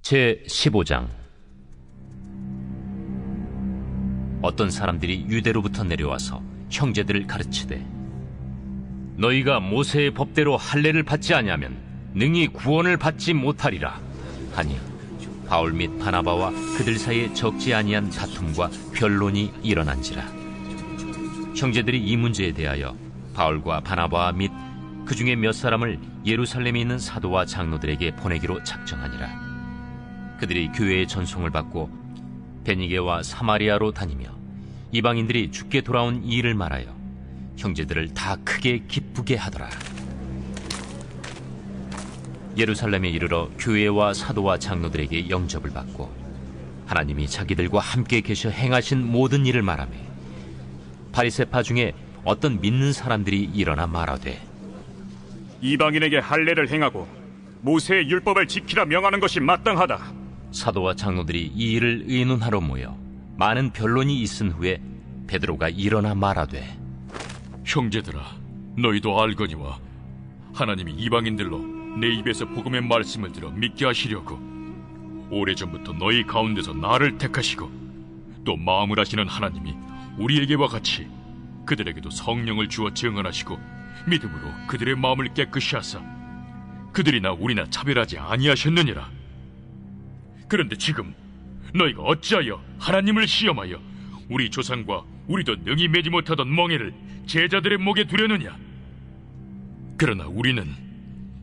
제15장. 어떤 사람들이 유대로부터 내려와서 형제들을 가르치되, 너희가 모세의 법대로 할례를 받지 아니하면 능히 구원을 받지 못하리라 하니, 바울 및 바나바와 그들 사이에 적지 아니한 다툼과 변론이 일어난지라. 형제들이 이 문제에 대하여 바울과 바나바 및 그 중에 몇 사람을 예루살렘에 있는 사도와 장로들에게 보내기로 작정하니라. 그들이 교회의 전송을 받고 베니게와 사마리아로 다니며 이방인들이 죽게 돌아온 이 일을 말하여 형제들을 다 크게 기쁘게 하더라. 예루살렘에 이르러 교회와 사도와 장로들에게 영접을 받고 하나님이 자기들과 함께 계셔 행하신 모든 일을 말하며, 바리새파 중에 어떤 믿는 사람들이 일어나 말하되, 이방인에게 할례를 행하고 모세의 율법을 지키라 명하는 것이 마땅하다. 사도와 장로들이 이 일을 의논하러 모여 많은 변론이 있은 후에 베드로가 일어나 말하되, 형제들아, 너희도 알거니와 하나님이 이방인들로 내 입에서 복음의 말씀을 들어 믿게 하시려고 오래전부터 너희 가운데서 나를 택하시고, 또 마음을 하시는 하나님이 우리에게와 같이 그들에게도 성령을 주어 증언하시고 믿음으로 그들의 마음을 깨끗이 하사 그들이나 우리나 차별하지 아니하셨느니라. 그런데 지금 너희가 어찌하여 하나님을 시험하여 우리 조상과 우리도 능히 매지 못하던 멍에를 제자들의 목에 두려느냐? 그러나 우리는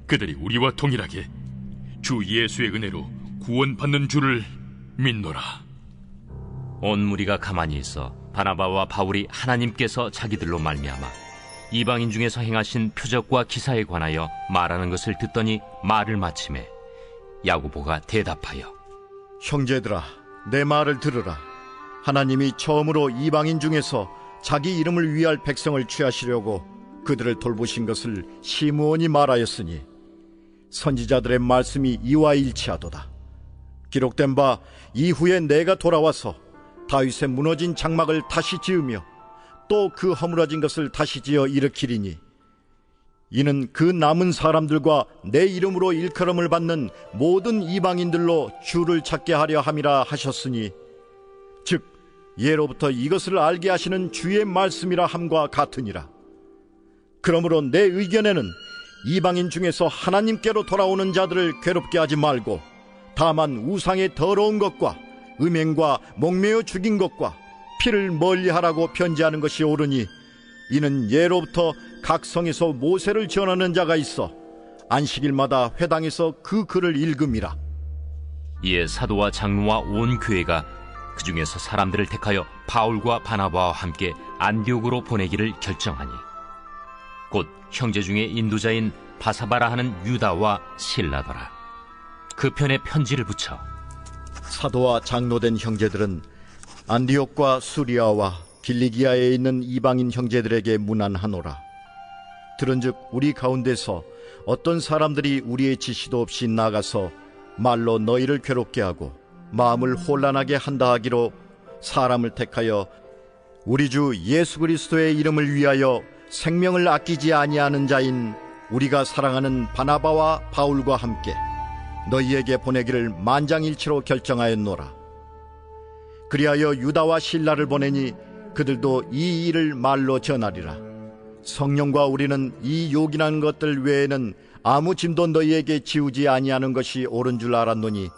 그들이 우리와 동일하게 주 예수의 은혜로 구원받는 줄을 믿노라. 온 무리가 가만히 있어 바나바와 바울이 하나님께서 자기들로 말미암아 이방인 중에서 행하신 표적과 기사에 관하여 말하는 것을 듣더니 말을 마치매 야고보가 대답하여, 형제들아, 내 말을 들으라. 하나님이 처음으로 이방인 중에서 자기 이름을 위할 백성을 취하시려고 그들을 돌보신 것을 시므온이 말하였으니 선지자들의 말씀이 이와 일치하도다. 기록된 바 이후에 내가 돌아와서 다윗의 무너진 장막을 다시 지으며 또 그 허물어진 것을 다시 지어 일으키리니, 이는 그 남은 사람들과 내 이름으로 일컬음을 받는 모든 이방인들로 주를 찾게 하려 함이라 하셨으니, 즉 예로부터 이것을 알게 하시는 주의 말씀이라 함과 같으니라. 그러므로 내 의견에는 이방인 중에서 하나님께로 돌아오는 자들을 괴롭게 하지 말고, 다만 우상의 더러운 것과 음행과 목매어 죽인 것과 피를 멀리하라고 편지하는 것이 옳으니, 이는 예로부터 각 성에서 모세를 전하는 자가 있어 안식일마다 회당에서 그 글을 읽음이라. 이에 사도와 장로와 온 교회가 그 중에서 사람들을 택하여 바울과 바나바와 함께 안디옥으로 보내기를 결정하니, 곧 형제 중에 인도자인 바사바라 하는 유다와 실라더라. 그 편에 편지를 붙여 사도와 장로된 형제들은 안디옥과 수리아와 길리기아에 있는 이방인 형제들에게 문안하노라. 들은즉 우리 가운데서 어떤 사람들이 우리의 지시도 없이 나가서 말로 너희를 괴롭게 하고 마음을 혼란하게 한다 하기로 사람을 택하여 우리 주 예수 그리스도의 이름을 위하여 생명을 아끼지 아니하는 자인 우리가 사랑하는 바나바와 바울과 함께 너희에게 보내기를 만장일치로 결정하였노라. 그리하여 유다와 실라를 보내니 그들도 이 일을 말로 전하리라. 성령과 우리는 이 요긴한 것들 외에는 아무 짐도 너희에게 지우지 아니하는 것이 옳은 줄 알았노니,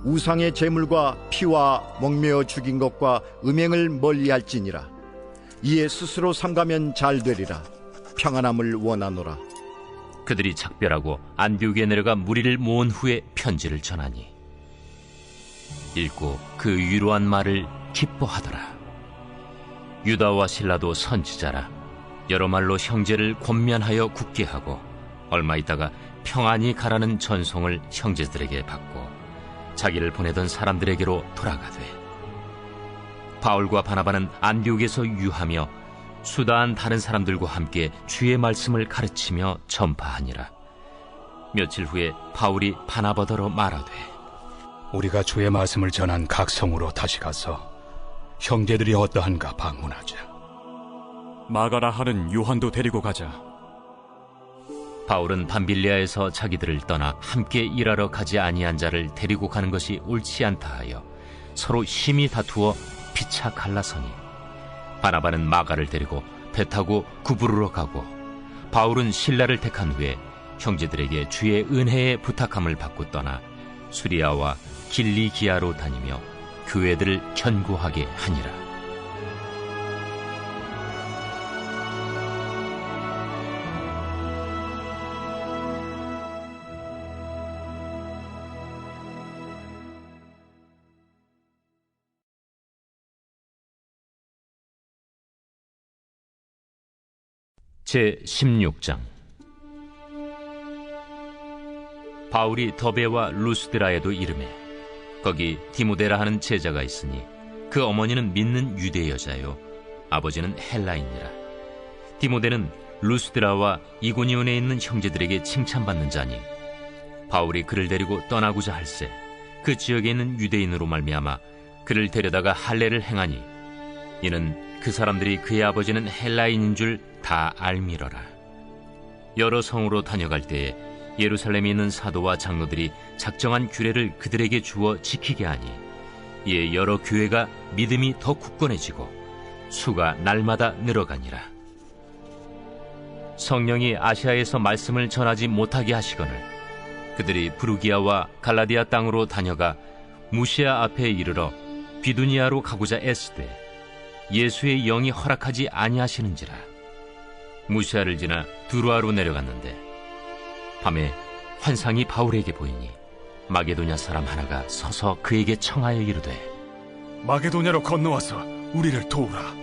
우상의 제물과 피와 목매어 죽인 것과 음행을 멀리할지니라. 이에 스스로 삼가면 잘 되리라. 평안함을 원하노라. 그들이 작별하고 안디옥에 내려가 무리를 모은 후에 편지를 전하니, 읽고 그 위로한 말을 기뻐하더라. 유다와 실라도 선지자라 여러 말로 형제를 권면하여 굳게 하고, 얼마 있다가 평안히 가라는 전송을 형제들에게 받고 자기를 보내던 사람들에게로 돌아가되, 바울과 바나바는 안디옥에서 유하며 수다한 다른 사람들과 함께 주의 말씀을 가르치며 전파하니라. 며칠 후에 바울이 바나바더러 말하되, 우리가 주의 말씀을 전한 각 성으로 다시 가서 형제들이 어떠한가 방문하자. 마가라 하는 요한도 데리고 가자. 바울은 밤빌리아에서 자기들을 떠나 함께 일하러 가지 아니한 자를 데리고 가는 것이 옳지 않다 하여 서로 심히 다투어 피차 갈라서니 바나바는 마가를 데리고 배 타고 구부르러 가고 바울은 실라를 택한 후에 형제들에게 주의 은혜에 부탁함을 받고 떠나 수리아와 길리기아로 다니며 교회들을 견고하게 하니라. 제 16장. 바울이 더베와 루스드라에도 이르매 거기 디모데라 하는 제자가 있으니 그 어머니는 믿는 유대 여자요 아버지는 헬라인이라. 디모데는 루스드라와 이고니온에 있는 형제들에게 칭찬받는 자니 바울이 그를 데리고 떠나고자 할세 그 지역에 있는 유대인으로 말미암아 그를 데려다가 할례를 행하니 이는 그 사람들이 그의 아버지는 헬라인인 줄 다 알미러라. 여러 성으로 다녀갈 때에 예루살렘에 있는 사도와 장로들이 작정한 규례를 그들에게 주어 지키게 하니 이에 여러 교회가 믿음이 더 굳건해지고 수가 날마다 늘어가니라. 성령이 아시아에서 말씀을 전하지 못하게 하시거늘 그들이 부르기아와 갈라디아 땅으로 다녀가 무시아 앞에 이르러 비두니아로 가고자 애쓰되 예수의 영이 허락하지 아니하시는지라. 무시아를 지나 두루아로 내려갔는데 밤에 환상이 바울에게 보이니 마게도냐 사람 하나가 서서 그에게 청하여 이르되 마게도냐로 건너와서 우리를 도우라.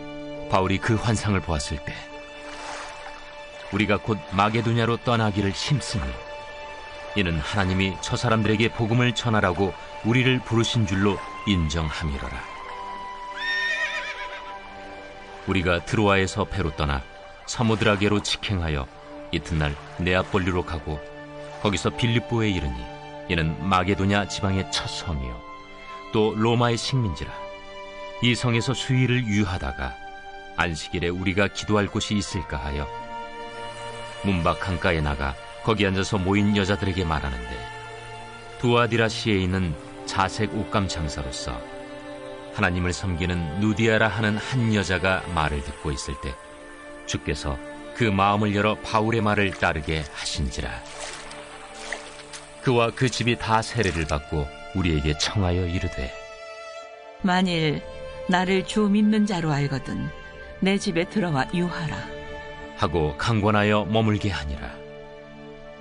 바울이 그 환상을 보았을 때 우리가 곧 마게도냐로 떠나기를 힘쓰니 이는 하나님이 저 사람들에게 복음을 전하라고 우리를 부르신 줄로 인정함이로라. 우리가 드로아에서 배로 떠나 사모드라게로 직행하여 이튿날 네아폴리로 가고 거기서 빌립보에 이르니 이는 마게도냐 지방의 첫 성이요 또 로마의 식민지라. 이 성에서 수일을 유하다가 안식일에 우리가 기도할 곳이 있을까 하여 문밖 강가에 나가 거기 앉아서 모인 여자들에게 말하는데 두아디라시에 있는 자색 옷감 장사로서 하나님을 섬기는 누디아라 하는 한 여자가 말을 듣고 있을 때 주께서 그 마음을 열어 바울의 말을 따르게 하신지라. 그와 그 집이 다 세례를 받고 우리에게 청하여 이르되 만일 나를 주 믿는 자로 알거든 내 집에 들어와 유하라 하고 강권하여 머물게 하니라.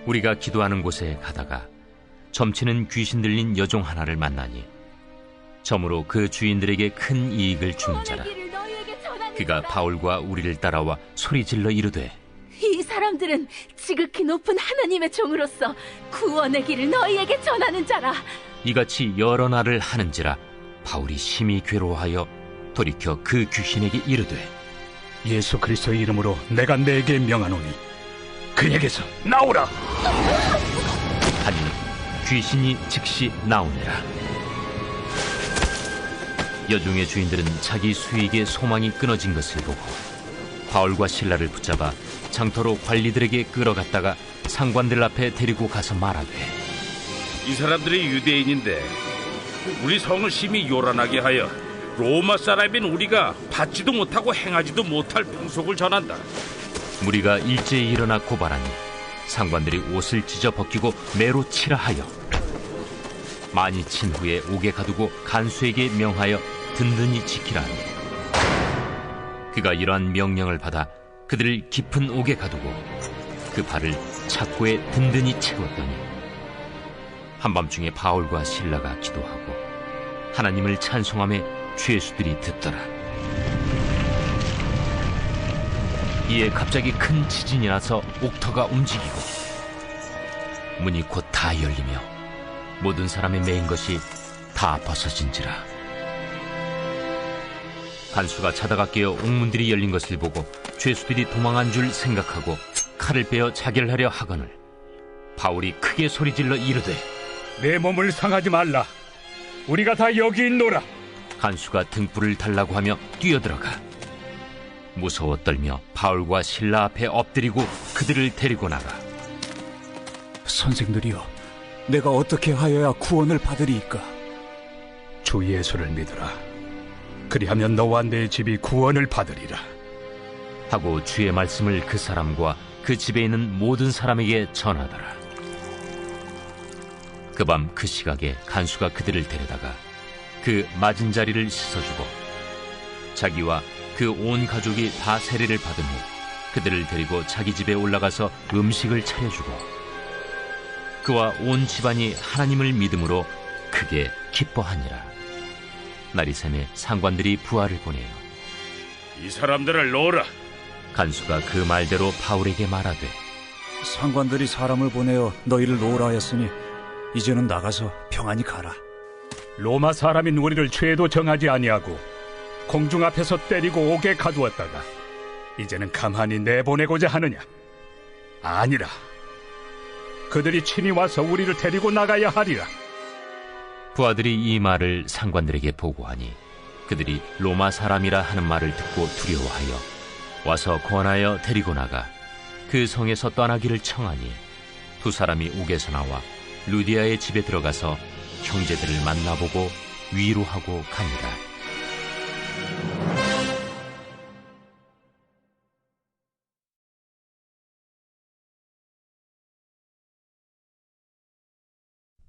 우리가 기도하는 곳에 가다가 점치는 귀신 들린 여종 하나를 만나니 점으로 그 주인들에게 큰 이익을 주는 자라. 그가 바울과 우리를 따라와 소리질러 이르되 이 사람들은 지극히 높은 하나님의 종으로서 구원의 길을 너희에게 전하는 자라. 이같이 여러 날을 하는지라 바울이 심히 괴로워하여 돌이켜 그 귀신에게 이르되 예수 그리스도의 이름으로 내가 내게 명하노니 그에게서 나오라. 하니 귀신이 즉시 나오니라. 여종의 주인들은 자기 수익의 소망이 끊어진 것을 보고 바울과 실라를 붙잡아 장터로 관리들에게 끌어갔다가 상관들 앞에 데리고 가서 말하되 이 사람들이 유대인인데 우리 성을 심히 요란하게 하여 로마 사람인 우리가 받지도 못하고 행하지도 못할 풍속을 전한다. 무리가 일제히 일어나 고발하니 상관들이 옷을 찢어 벗기고 매로 치라 하여 많이 친 후에 옥에 가두고 간수에게 명하여 든든히 지키라 하니 그가 이러한 명령을 받아 그들을 깊은 옥에 가두고 그 발을 착고에 든든히 채웠더니 한밤중에 바울과 실라가 기도하고 하나님을 찬송하며 죄수들이 듣더라. 이에 갑자기 큰 지진이 나서 옥터가 움직이고 문이 곧 다 열리며 모든 사람의 메인 것이 다 벗어진지라. 간수가 자다가 깨어 옥문들이 열린 것을 보고 죄수들이 도망한 줄 생각하고 칼을 빼어 자결하려 하거늘 바울이 크게 소리질러 이르되 내 몸을 상하지 말라. 우리가 다 여기 있노라. 간수가 등불을 달라고 하며 뛰어들어가 무서워 떨며 바울과 실라 앞에 엎드리고 그들을 데리고 나가 선생들이여, 내가 어떻게 하여야 구원을 받으리이까? 주 예수를 믿으라. 그리하면 너와 내 집이 구원을 받으리라. 하고 주의 말씀을 그 사람과 그 집에 있는 모든 사람에게 전하더라. 그 밤 그 시각에 간수가 그들을 데려다가 그 맞은 자리를 씻어주고 자기와 그 온 가족이 다 세례를 받은 후 그들을 데리고 자기 집에 올라가서 음식을 차려주고 그와 온 집안이 하나님을 믿음으로 크게 기뻐하니라. 날이 새매 상관들이 부하를 보내요. 이 사람들을 놓으라. 간수가 그 말대로 바울에게 말하되 상관들이 사람을 보내어 너희를 놓으라 하였으니 이제는 나가서 평안히 가라. 로마 사람인 우리를 죄도 정하지 아니하고 공중 앞에서 때리고 옥에 가두었다가 이제는 가만히 내보내고자 하느냐? 아니라. 그들이 친히 와서 우리를 데리고 나가야 하리라. 부하들이 이 말을 상관들에게 보고하니 그들이 로마 사람이라 하는 말을 듣고 두려워하여 와서 권하여 데리고 나가 그 성에서 떠나기를 청하니 두 사람이 옥에서 나와 루디아의 집에 들어가서 형제들을 만나보고 위로하고 가니라.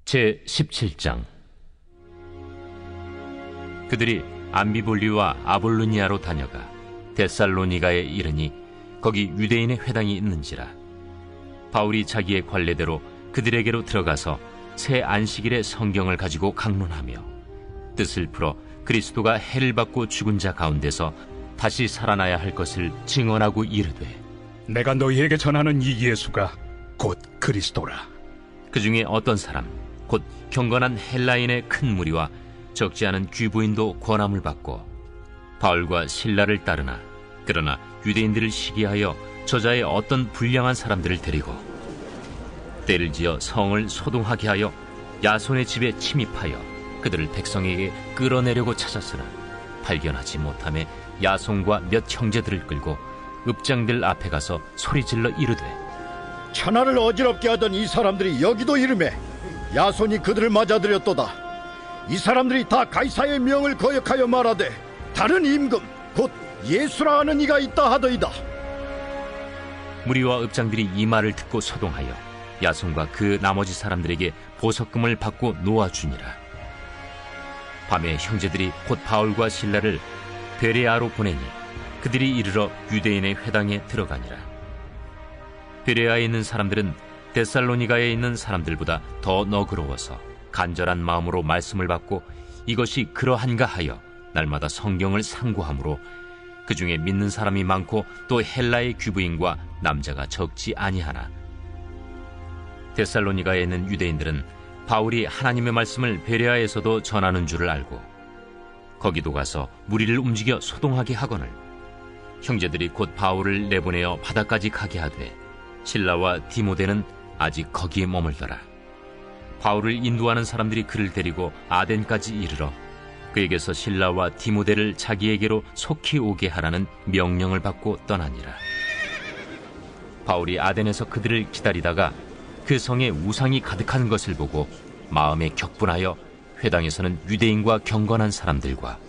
제 17장. 그들이 암비볼리와 아볼로니아로 다녀가 데살로니가에 이르니 거기 유대인의 회당이 있는지라. 바울이 자기의 관례대로 그들에게로 들어가서 새 안식일에 성경을 가지고 강론하며 뜻을 풀어 그리스도가 해를 받고 죽은 자 가운데서 다시 살아나야 할 것을 증언하고 이르되 내가 너희에게 전하는 이 예수가 곧 그리스도라. 그 중에 어떤 사람 곧 경건한 헬라인의 큰 무리와 적지 않은 귀부인도 권함을 받고 바울과 실라를 따르나 그러나 유대인들을 시기하여 저자의 어떤 불량한 사람들을 데리고 때를 지어 성을 소동하게 하여 야손의 집에 침입하여 그들을 백성에게 끌어내려고 찾았으나 발견하지 못하며 야손과 몇 형제들을 끌고 읍장들 앞에 가서 소리질러 이르되 천하를 어지럽게 하던 이 사람들이 여기도 이르매 야손이 그들을 맞아들였도다. 이 사람들이 다 가이사의 명을 거역하여 말하되 다른 임금 곧 예수라 하는 이가 있다 하더이다. 무리와 읍장들이 이 말을 듣고 소동하여 야손과 그 나머지 사람들에게 보석금을 받고 놓아주니라. 밤에 형제들이 곧 바울과 실라를 베레아로 보내니 그들이 이르러 유대인의 회당에 들어가니라. 베레아에 있는 사람들은 데살로니가에 있는 사람들보다 더 너그러워서 간절한 마음으로 말씀을 받고 이것이 그러한가 하여 날마다 성경을 상고하므로 그 중에 믿는 사람이 많고 또 헬라의 귀부인과 남자가 적지 아니하나 데살로니가에 있는 유대인들은 바울이 하나님의 말씀을 베레아에서도 전하는 줄을 알고 거기도 가서 무리를 움직여 소동하게 하거늘 형제들이 곧 바울을 내보내어 바다까지 가게 하되 실라와 디모데는 아직 거기에 머물더라. 바울을 인도하는 사람들이 그를 데리고 아덴까지 이르러 그에게서 실라와 디모데를 자기에게로 속히 오게 하라는 명령을 받고 떠나니라. 바울이 아덴에서 그들을 기다리다가 그 성에 우상이 가득한 것을 보고 마음에 격분하여 회당에서는 유대인과 경건한 사람들과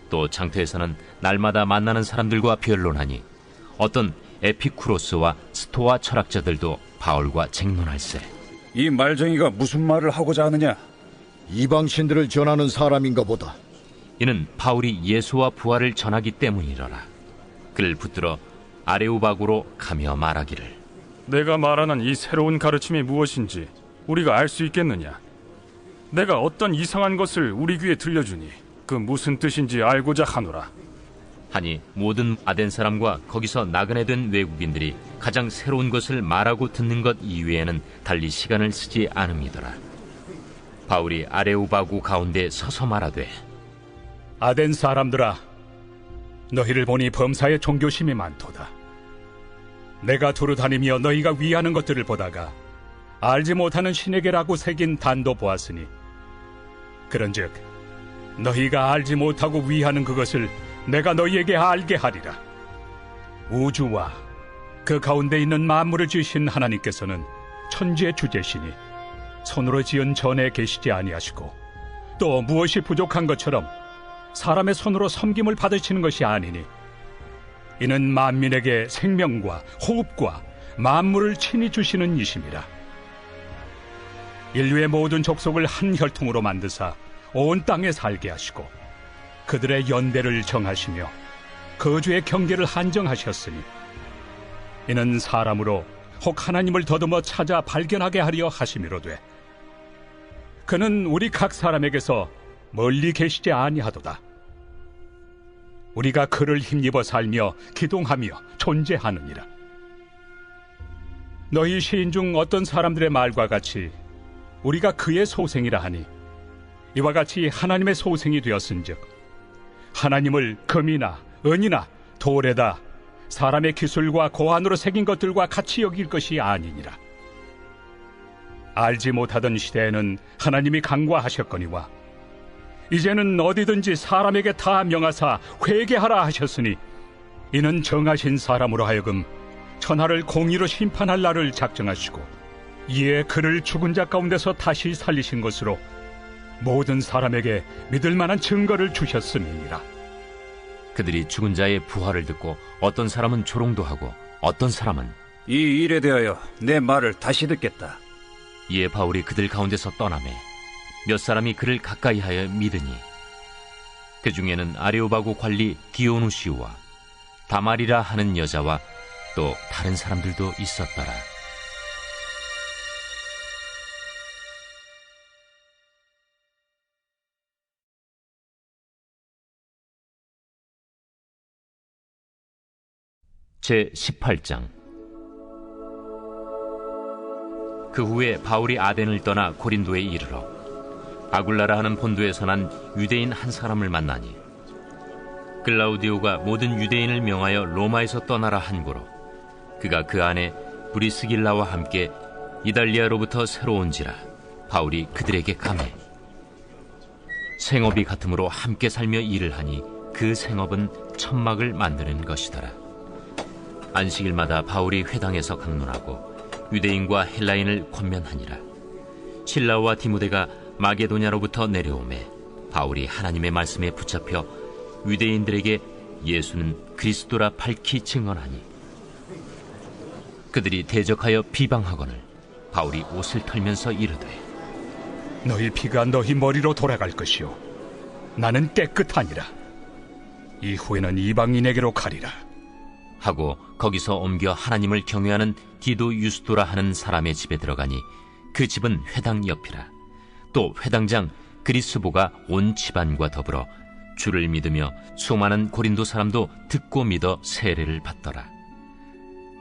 또 장터에서는 날마다 만나는 사람들과 변론하니 어떤 에피쿠로스와 스토아 철학자들도 바울과 쟁론할세. 이 말쟁이가 무슨 말을 하고자 하느냐? 이방신들을 전하는 사람인가 보다. 이는 바울이 예수와 부활을 전하기 때문이러라. 그를 붙들어 아레오바고로 가며 말하기를 내가 말하는 이 새로운 가르침이 무엇인지 우리가 알 수 있겠느냐? 내가 어떤 이상한 것을 우리 귀에 들려주니 그 무슨 뜻인지 알고자 하노라. 하니 모든 아덴 사람과 거기서 나그네 된 외국인들이 가장 새로운 것을 말하고 듣는 것 이외에는 달리 시간을 쓰지 않음이더라. 바울이 아레오바고 가운데 서서 말하되 아덴 사람들아, 너희를 보니 범사에 종교심이 많도다. 내가 두루 다니며 너희가 위하는 것들을 보다가 알지 못하는 신에게라고 새긴 단도 보았으니 그런즉 너희가 알지 못하고 위하는 그것을 내가 너희에게 알게 하리라. 우주와 그 가운데 있는 만물을 지으신 하나님께서는 천지의 주제시니 손으로 지은 전에 계시지 아니하시고 또 무엇이 부족한 것처럼 사람의 손으로 섬김을 받으시는 것이 아니니 이는 만민에게 생명과 호흡과 만물을 친히 주시는 이심이라. 인류의 모든 족속을 한 혈통으로 만드사 온 땅에 살게 하시고 그들의 연대를 정하시며 거주의 경계를 한정하셨으니 이는 사람으로 혹 하나님을 더듬어 찾아 발견하게 하려 하심이로되 그는 우리 각 사람에게서 멀리 계시지 아니하도다. 우리가 그를 힘입어 살며 기동하며 존재하느니라. 너희 시인 중 어떤 사람들의 말과 같이 우리가 그의 소생이라 하니 이와 같이 하나님의 소생이 되었은즉 하나님을 금이나 은이나 돌에다 사람의 기술과 고안으로 새긴 것들과 같이 여길 것이 아니니라. 알지 못하던 시대에는 하나님이 간과하셨거니와 이제는 어디든지 사람에게 다 명하사 회개하라 하셨으니 이는 정하신 사람으로 하여금 천하를 공의로 심판할 날을 작정하시고 이에 그를 죽은 자 가운데서 다시 살리신 것으로 모든 사람에게 믿을 만한 증거를 주셨음이니라. 그들이 죽은 자의 부활을 듣고 어떤 사람은 조롱도 하고 어떤 사람은 이 일에 대하여 내 말을 다시 듣겠다. 이에 바울이 그들 가운데서 떠나매 몇 사람이 그를 가까이하여 믿으니 그 중에는 아레오바고 관리 디오누시우와 다말이라 하는 여자와 또 다른 사람들도 있었더라. 제 18장. 그 후에 바울이 아덴을 떠나 고린도에 이르러 아굴라라 하는 본도에서 난 유대인 한 사람을 만나니 글라우디오가 모든 유대인을 명하여 로마에서 떠나라 한고로 그가 그 안에 브리스길라와 함께 이달리아로부터 새로 온지라 바울이 그들에게 감해 생업이 같으므로 함께 살며 일을 하니 그 생업은 천막을 만드는 것이더라. 안식일마다 바울이 회당에서 강론하고 유대인과 헬라인을 권면하니라. 실라와 디모데가 마게도냐로부터 내려오매 바울이 하나님의 말씀에 붙잡혀 유대인들에게 예수는 그리스도라 밝히 증언하니 그들이 대적하여 비방하거늘 바울이 옷을 털면서 이르되 너희 피가 너희 머리로 돌아갈 것이요 나는 깨끗하니라. 이후에는 이방인에게로 가리라 하고 거기서 옮겨 하나님을 경외하는 디도 유스도라 하는 사람의 집에 들어가니 그 집은 회당 옆이라. 또 회당장 그리스보가 온 집안과 더불어 주를 믿으며 수많은 고린도 사람도 듣고 믿어 세례를 받더라.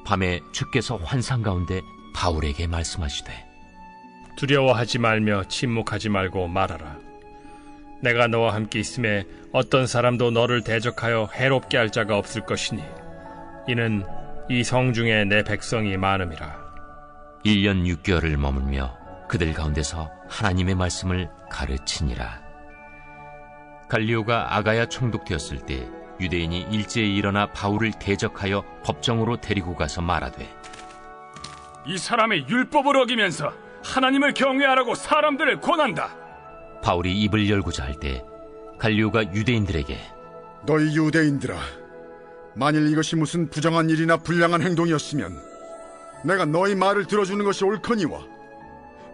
밤에 주께서 환상 가운데 바울에게 말씀하시되 두려워하지 말며 침묵하지 말고 말하라. 내가 너와 함께 있음에 어떤 사람도 너를 대적하여 해롭게 할 자가 없을 것이니 이는 이 성 중에 내 백성이 많음이라. 1년 6개월을 머물며 그들 가운데서 하나님의 말씀을 가르치니라. 갈리오가 아가야 총독되었을 때 유대인이 일제히 일어나 바울을 대적하여 법정으로 데리고 가서 말하되 이 사람의 율법을 어기면서 하나님을 경외하라고 사람들을 권한다. 바울이 입을 열고자 할 때 갈리오가 유대인들에게 너희 유대인들아, 만일 이것이 무슨 부정한 일이나 불량한 행동이었으면 내가 너희 말을 들어주는 것이 옳거니와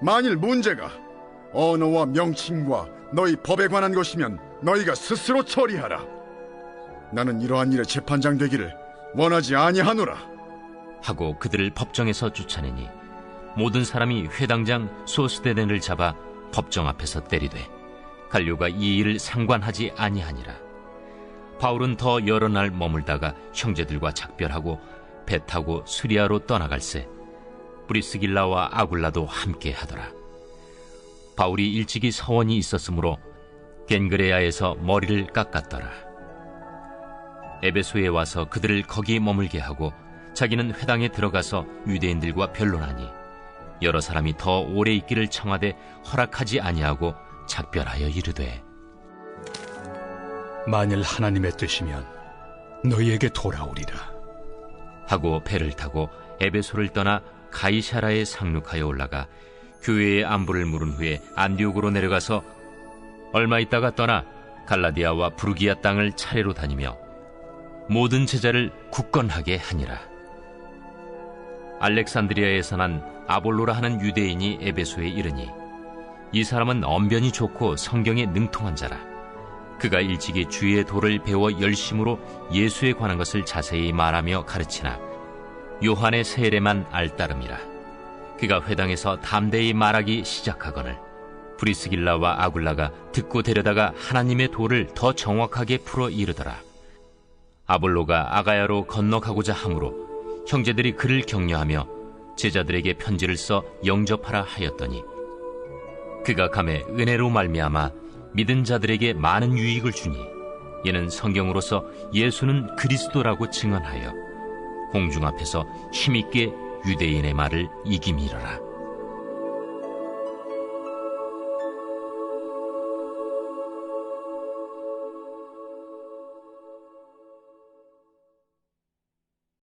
만일 문제가 언어와 명칭과 너희 법에 관한 것이면 너희가 스스로 처리하라. 나는 이러한 일에 재판장 되기를 원하지 아니하노라. 하고 그들을 법정에서 쫓아내니 모든 사람이 회당장 소스데넨을 잡아 법정 앞에서 때리되 갈료가 이 일을 상관하지 아니하니라. 바울은 더 여러 날 머물다가 형제들과 작별하고 배 타고 수리아로 떠나갈새 브리스길라와 아굴라도 함께 하더라. 바울이 일찍이 서원이 있었으므로 겐그레아에서 머리를 깎았더라. 에베소에 와서 그들을 거기 머물게 하고 자기는 회당에 들어가서 유대인들과 변론하니 여러 사람이 더 오래 있기를 청하되 허락하지 아니하고 작별하여 이르되 만일 하나님의 뜻이면 너희에게 돌아오리라 하고 배를 타고 에베소를 떠나 가이사라에 상륙하여 올라가 교회의 안부를 물은 후에 안디옥으로 내려가서 얼마 있다가 떠나 갈라디아와 부르기아 땅을 차례로 다니며 모든 제자를 굳건하게 하니라. 알렉산드리아에서 난 아볼로라 하는 유대인이 에베소에 이르니 이 사람은 언변이 좋고 성경에 능통한 자라. 그가 일찍이 주의 도를 배워 열심으로 예수에 관한 것을 자세히 말하며 가르치나 요한의 세례만 알따름이라. 그가 회당에서 담대히 말하기 시작하거늘 브리스길라와 아굴라가 듣고 데려다가 하나님의 도를 더 정확하게 풀어 이르더라. 아볼로가 아가야로 건너가고자 하므로 형제들이 그를 격려하며 제자들에게 편지를 써 영접하라 하였더니 그가 감에 은혜로 말미암아 믿은 자들에게 많은 유익을 주니 이는 성경으로서 예수는 그리스도라고 증언하여 공중 앞에서 힘있게 유대인의 말을 이기미러라.